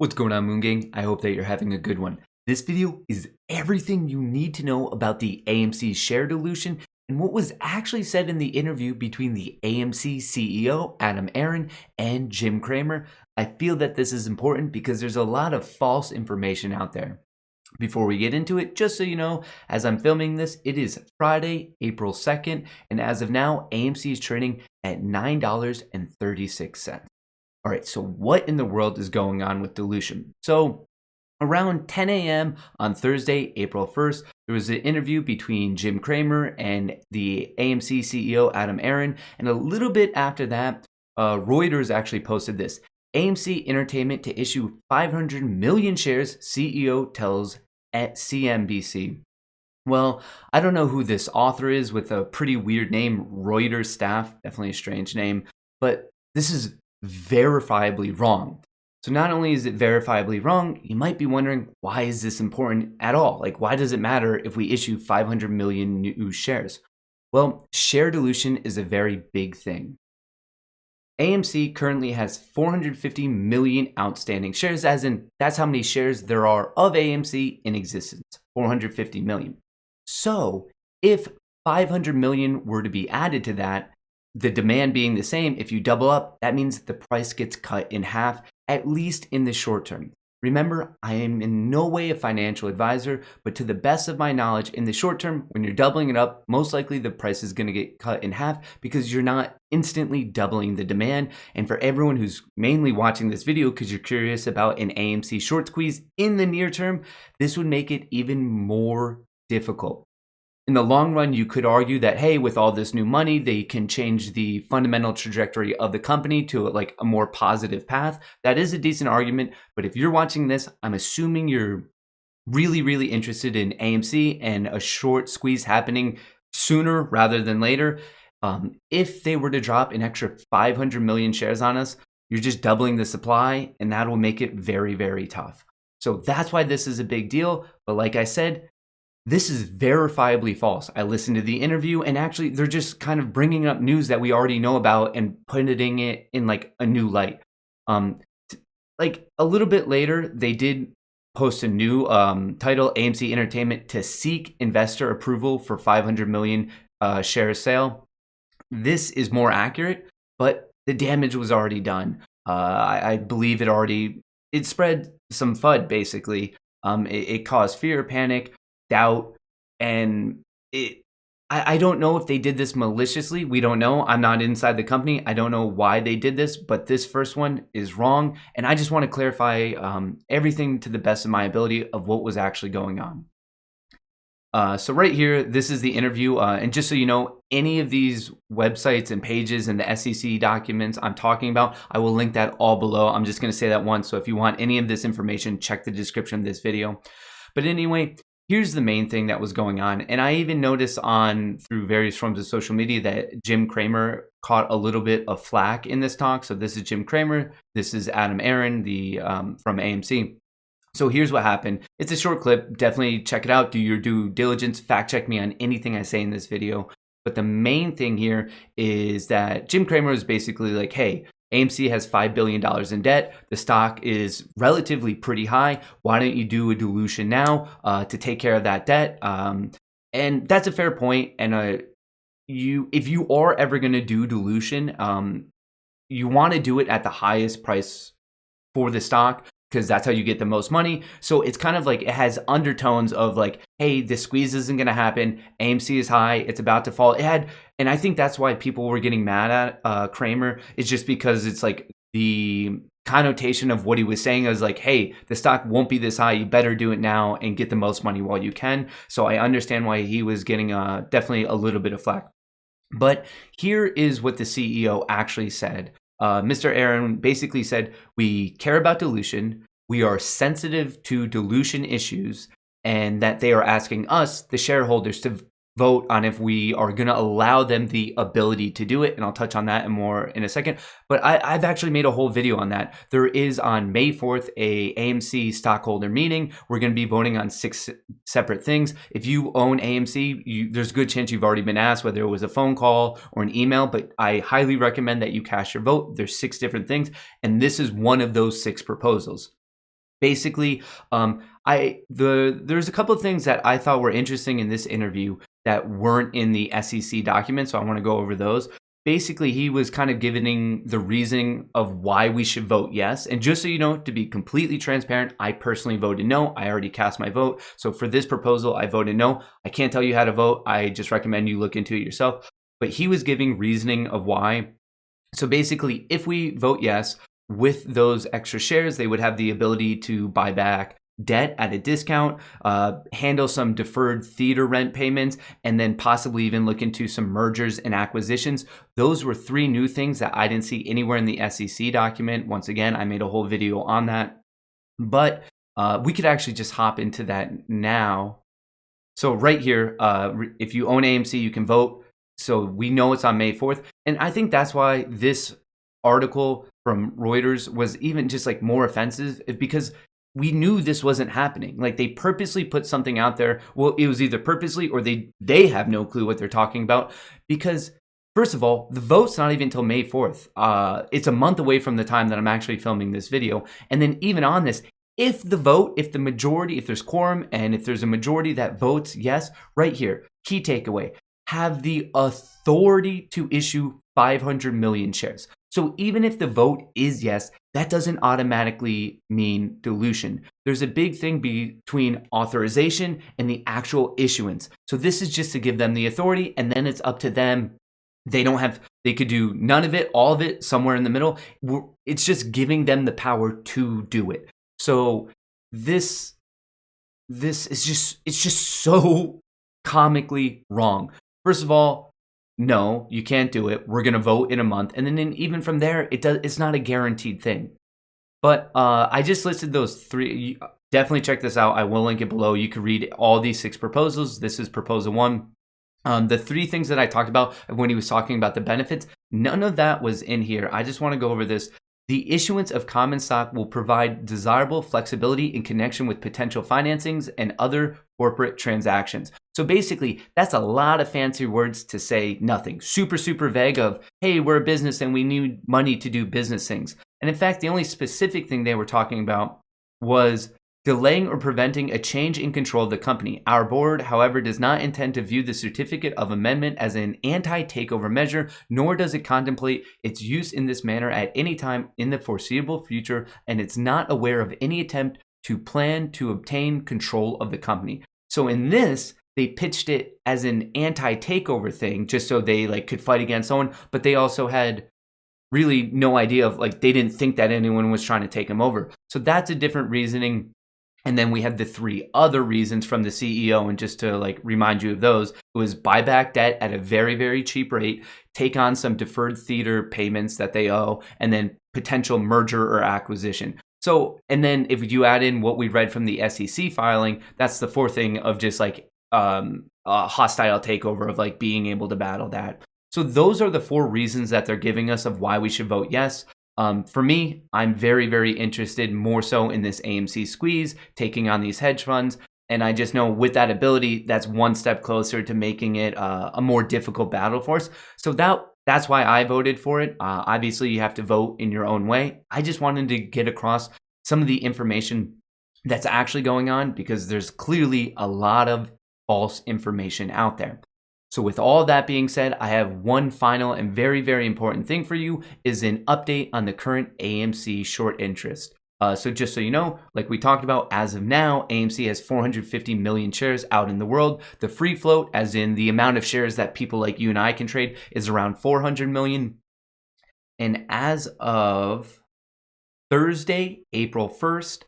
What's going on, Moon Gang? I hope that you're having a good one. This video is everything you need to know about the AMC share dilution and what was actually said in the interview between the AMC CEO, Aron, and Jim Cramer. I feel that this is important because there's a lot of false information out there. Before we get into it, just so you know, as I'm filming this, it is Friday, April 2nd, and as of now, AMC is trading at $9.36. All right, so what in the world is going on with dilution? So around 10 a.m. on Thursday, April 1st, there was an interview between Jim Cramer and the AMC CEO, Aron, and a little bit after that, Reuters actually posted this. AMC Entertainment to issue 500 million shares, CEO tells at CNBC. Well, I don't know who this author is with a pretty weird name, Reuters staff, definitely a strange name, but this is verifiably wrong. So not only is it verifiably wrong, you might be wondering, why is this important at all? Like, why does it matter if we issue 500 million new shares? Well, share dilution is a very big thing. AMC currently has 450 million outstanding shares, as in that's how many shares there are of AMC in existence, 450 million. So if 500 million were to be added to that, the demand being the same, if you double up, that means the price gets cut in half, at least in the short term. Remember, I am in no way a financial advisor, but to the best of my knowledge, in the short term, when you're doubling it up, most likely the price is going to get cut in half because you're not instantly doubling the demand. And for everyone who's mainly watching this video because you're curious about an AMC short squeeze in the near term, this would make it even more difficult. In the long run, you could argue that, hey, with all this new money, they can change the fundamental trajectory of the company to like a more positive path. That is a decent argument. But if you're watching this, I'm assuming you're really interested in AMC and a short squeeze happening sooner rather than later. If they were to drop an extra 500 million shares on us, you're just doubling the supply, and that will make it very tough. So that's why this is a big deal. But like I said, this is verifiably false. I listened to the interview, and actually they're just kind of bringing up news that we already know about and putting it in like a new light. Like a little bit later, they did post a new title, AMC Entertainment to seek investor approval for 500 million share sale. This is more accurate, but the damage was already done. I believe it spread some FUD basically. It caused fear, panic, doubt, and I don't know if they did this maliciously. We don't know. I'm not inside the company. I don't know why they did this, but this first one is wrong, and I just want to clarify everything to the best of my ability of what was actually going on. So right here, this is the interview, and just so you know, any of these websites and pages and the SEC documents I'm talking about, I will link that all below. I'm just going to say that once, so if you want any of this information, check the description of this video. But anyway, here's the main thing that was going on, and I even noticed through various forms of social media that Jim Cramer caught a little bit of flack in this talk. So this is Jim Cramer, this is Aron, from AMC. So here's what happened. It's a short clip. Definitely check it out. Do your due diligence. Fact check me on anything I say in this video. But the main thing here is that Jim Cramer is basically like, hey, AMC has $5 billion in debt. The stock is relatively pretty high. Why don't you do a dilution now to take care of that debt? And that's a fair point. And if you are ever going to do dilution, you want to do it at the highest price for the stock, because that's how you get the most money. So it's kind of like it has undertones of like, hey, this squeeze isn't going to happen. AMC is high. It's about to fall. And I think that's why people were getting mad at Cramer. It's just because it's like the connotation of what he was saying is like, hey, the stock won't be this high. You better do it now and get the most money while you can. So I understand why he was getting definitely a little bit of flack. But here is what the CEO actually said. Mr. Aron basically said, we care about dilution, we are sensitive to dilution issues, and that they are asking us, the shareholders, to vote on if we are going to allow them the ability to do it. And I'll touch on that more in a second. But I've actually made a whole video on that. There is on May 4th a AMC stockholder meeting. We're going to be voting on 6 separate things. If you own AMC, there's a good chance you've already been asked, whether it was a phone call or an email, but I highly recommend that you cast your vote. There's 6 different things, and this is one of those 6 proposals. Basically, there's a couple of things that I thought were interesting in this interview that weren't in the SEC document, so I want to go over those. Basically, he was kind of giving the reasoning of why we should vote yes. And just so you know, to be completely transparent, I personally voted no. I already cast my vote. So for this proposal, I voted no. I can't tell you how to vote. I just recommend you look into it yourself. But he was giving reasoning of why. So basically, if we vote yes, with those extra shares, they would have the ability to buy back debt at a discount, handle some deferred theater rent payments, and then possibly even look into some mergers and acquisitions. Those were 3 new things that I didn't see anywhere in the SEC document. Once again, I made a whole video on that. But we could actually just hop into that now. So right here, if you own AMC, you can vote. So we know it's on May 4th. And I think that's why this article from Reuters was even just like more offensive, because we knew this wasn't happening. Like, they purposely put something out there. Well, it was either purposely or they have no clue what they're talking about, because first of all, the vote's not even until May 4th. It's a month away from the time that I'm actually filming this video. And then even on this, if the majority, if there's quorum and if there's a majority that votes yes, right here, key takeaway, have the authority to issue 500 million shares. So even if the vote is yes, that doesn't automatically mean dilution. There's a big thing between authorization and the actual issuance. So this is just to give them the authority, and then it's up to them. They could do none of it, all of it, somewhere in the middle. It's just giving them the power to do it. So this is just so comically wrong. First of all, no, you can't do it. We're going to vote in a month. And then even from there, it's not a guaranteed thing. But I just listed those 3. Definitely check this out. I will link it below. You can read all these 6 proposals. This is proposal 1. The 3 things that I talked about when he was talking about the benefits, none of that was in here. I just want to go over this. The issuance of common stock will provide desirable flexibility in connection with potential financings and other corporate transactions. So basically, that's a lot of fancy words to say nothing. Super, super vague of, hey, we're a business and we need money to do business things. And in fact, the only specific thing they were talking about was delaying or preventing a change in control of the company. Our board, however, does not intend to view the certificate of amendment as an anti-takeover measure, nor does it contemplate its use in this manner at any time in the foreseeable future, and it's not aware of any attempt to plan to obtain control of the company. So in this, they pitched it as an anti-takeover thing, just so they could fight against someone, but they also had really no idea of, they didn't think that anyone was trying to take them over. So that's a different reasoning. And then we had the 3 other reasons from the CEO, and just to remind you of those, it was buy back debt at a very, very cheap rate, take on some deferred theater payments that they owe, and then potential merger or acquisition. So, and then if you add in what we read from the SEC filing, that's the 4th thing of just a hostile takeover of being able to battle that. So those are the 4 reasons that they're giving us of why we should vote yes. For me, I'm very, very interested more so in this AMC squeeze, taking on these hedge funds. And I just know with that ability, that's one step closer to making it a more difficult battle for us. So that's why I voted for it. Obviously, you have to vote in your own way. I just wanted to get across some of the information that's actually going on, because there's clearly a lot of false information out there. So with all that being said, I have one final and very, very important thing for you, is an update on the current AMC short interest. So just so you know, like we talked about, as of now, AMC has 450 million shares out in the world. The free float, as in the amount of shares that people like you and I can trade, is around 400 million. And as of Thursday, April 1st,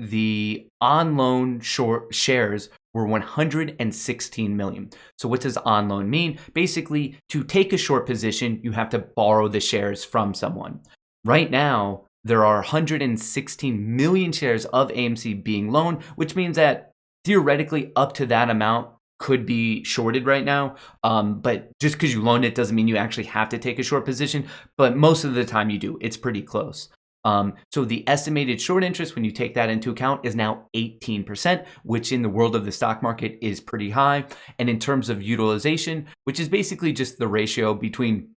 the on-loan short shares were 116 million. So what does on loan mean? Basically, to take a short position, you have to borrow the shares from someone. Right now, there are 116 million shares of AMC being loaned, which means that theoretically up to that amount could be shorted right now. But just because you loan it doesn't mean you actually have to take a short position. But most of the time you do. It's pretty close. So the estimated short interest, when you take that into account, is now 18%, which in the world of the stock market is pretty high. And in terms of utilization, which is basically just the ratio between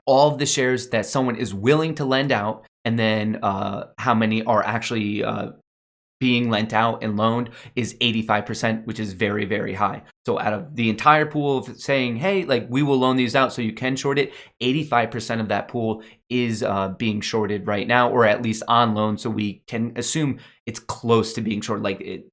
all of the shares that someone is willing to lend out and then how many are actually being lent out and loaned is 85%, which is very, very high. So out of the entire pool of saying, hey, like we will loan these out so you can short it, 85% of that pool is being shorted right now, or at least on loan. So we can assume it's close to being shorted, like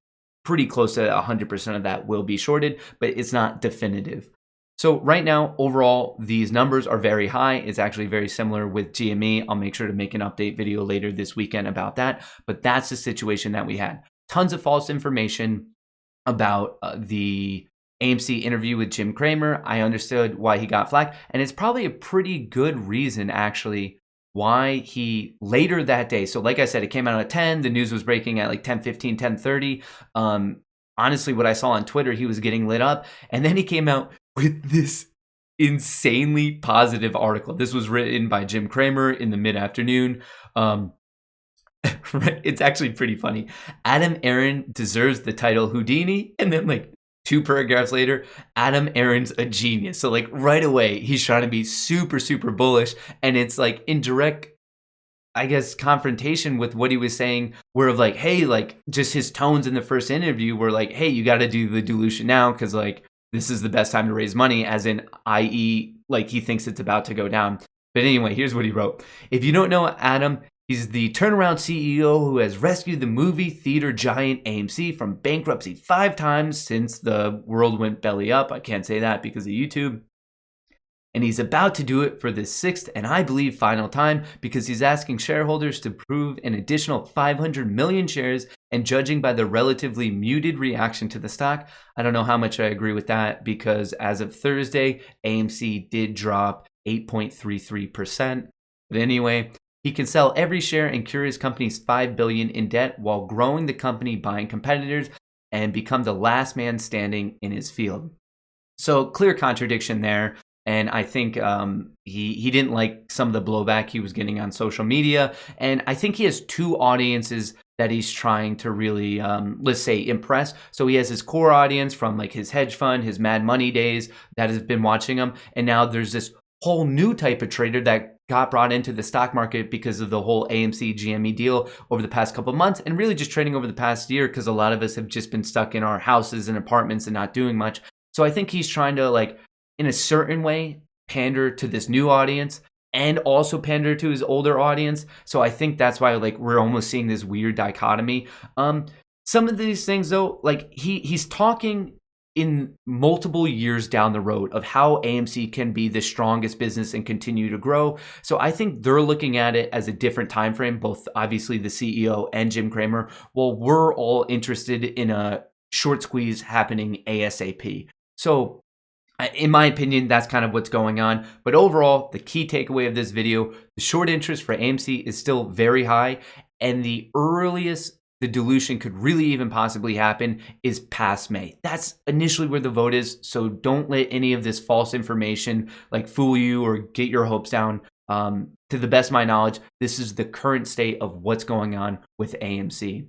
pretty close to 100% of that will be shorted, but it's not definitive. So right now, overall, these numbers are very high. It's actually very similar with GME. I'll make sure to make an update video later this weekend about that. But that's the situation that we had. Tons of false information about the AMC interview with Jim Cramer. I understood why he got flack. And it's probably a pretty good reason, actually, why he later that day. So like I said, it came out at 10. The news was breaking at like 10:15, 10:30. Honestly, what I saw on Twitter, he was getting lit up. And then he came out with this insanely positive article. This was written by Jim Cramer in the mid-afternoon. It's actually pretty funny. Aron deserves the title Houdini, and then like 2 paragraphs later, Aron's a genius. So like right away, he's trying to be super, super bullish, and it's like in direct, I guess, confrontation with what he was saying, where of like, hey, like just his tones in the first interview were like, hey, you got to do the dilution now because like this is the best time to raise money, as in, i.e., like he thinks it's about to go down. But anyway, here's what he wrote. If you don't know Adam, he's the turnaround CEO who has rescued the movie theater giant AMC from bankruptcy 5 times since the world went belly up. I can't say that because of YouTube. And he's about to do it for the 6th and I believe final time, because he's asking shareholders to prove an additional 500 million shares, and judging by the relatively muted reaction to the stock, I don't know how much I agree with that, because as of Thursday, AMC did drop 8.33%. But anyway, he can sell every share and cure his company's $5 billion in debt while growing the company, buying competitors, and become the last man standing in his field. So clear contradiction there. And I think he didn't like some of the blowback he was getting on social media. And I think he has 2 audiences that he's trying to really, let's say, impress. So he has his core audience from like his hedge fund, his Mad Money days that has been watching him. And now there's this whole new type of trader that got brought into the stock market because of the whole AMC GME deal over the past couple of months, and really just trading over the past year, because a lot of us have just been stuck in our houses and apartments and not doing much. So I think he's trying to, like, in a certain way, pander to this new audience and also pander to his older audience. So I think that's why, like, we're almost seeing this weird dichotomy. Some of these things, though, like he's talking in multiple years down the road of how AMC can be the strongest business and continue to grow. So I think they're looking at it as a different time frame, both obviously the CEO and Jim Cramer, while we're all interested in a short squeeze happening ASAP. So in my opinion, that's kind of what's going on. But overall, the key takeaway of this video, the short interest for AMC is still very high. And the earliest the dilution could really even possibly happen is past May. That's initially where the vote is. So don't let any of this false information like fool you or get your hopes down. To the best of my knowledge, this is the current state of what's going on with AMC.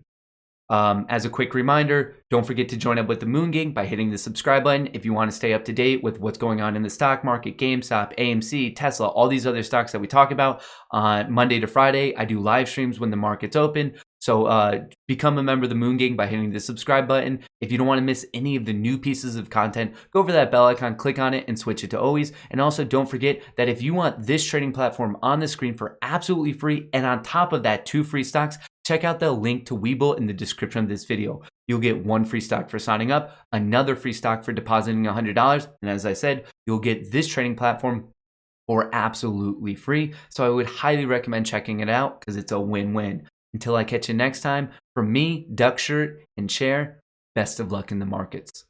As a quick reminder, don't forget to join up with the Moon Gang by hitting the subscribe button if you want to stay up to date with what's going on in the stock market, GameStop, AMC, Tesla, all these other stocks that we talk about. On Monday to Friday, I do live streams when the market's open. So become a member of the Moon Gang by hitting the subscribe button. If you don't want to miss any of the new pieces of content, go over that bell icon, click on it, and switch it to always. And also don't forget that if you want this trading platform on the screen for absolutely free, and on top of that, 2 free stocks, check out the link to Webull in the description of this video. You'll get 1 free stock for signing up, another free stock for depositing $100. And as I said, you'll get this trading platform for absolutely free. So I would highly recommend checking it out because it's a win-win. Until I catch you next time, from me, Duck Shirt, and Chair, best of luck in the markets.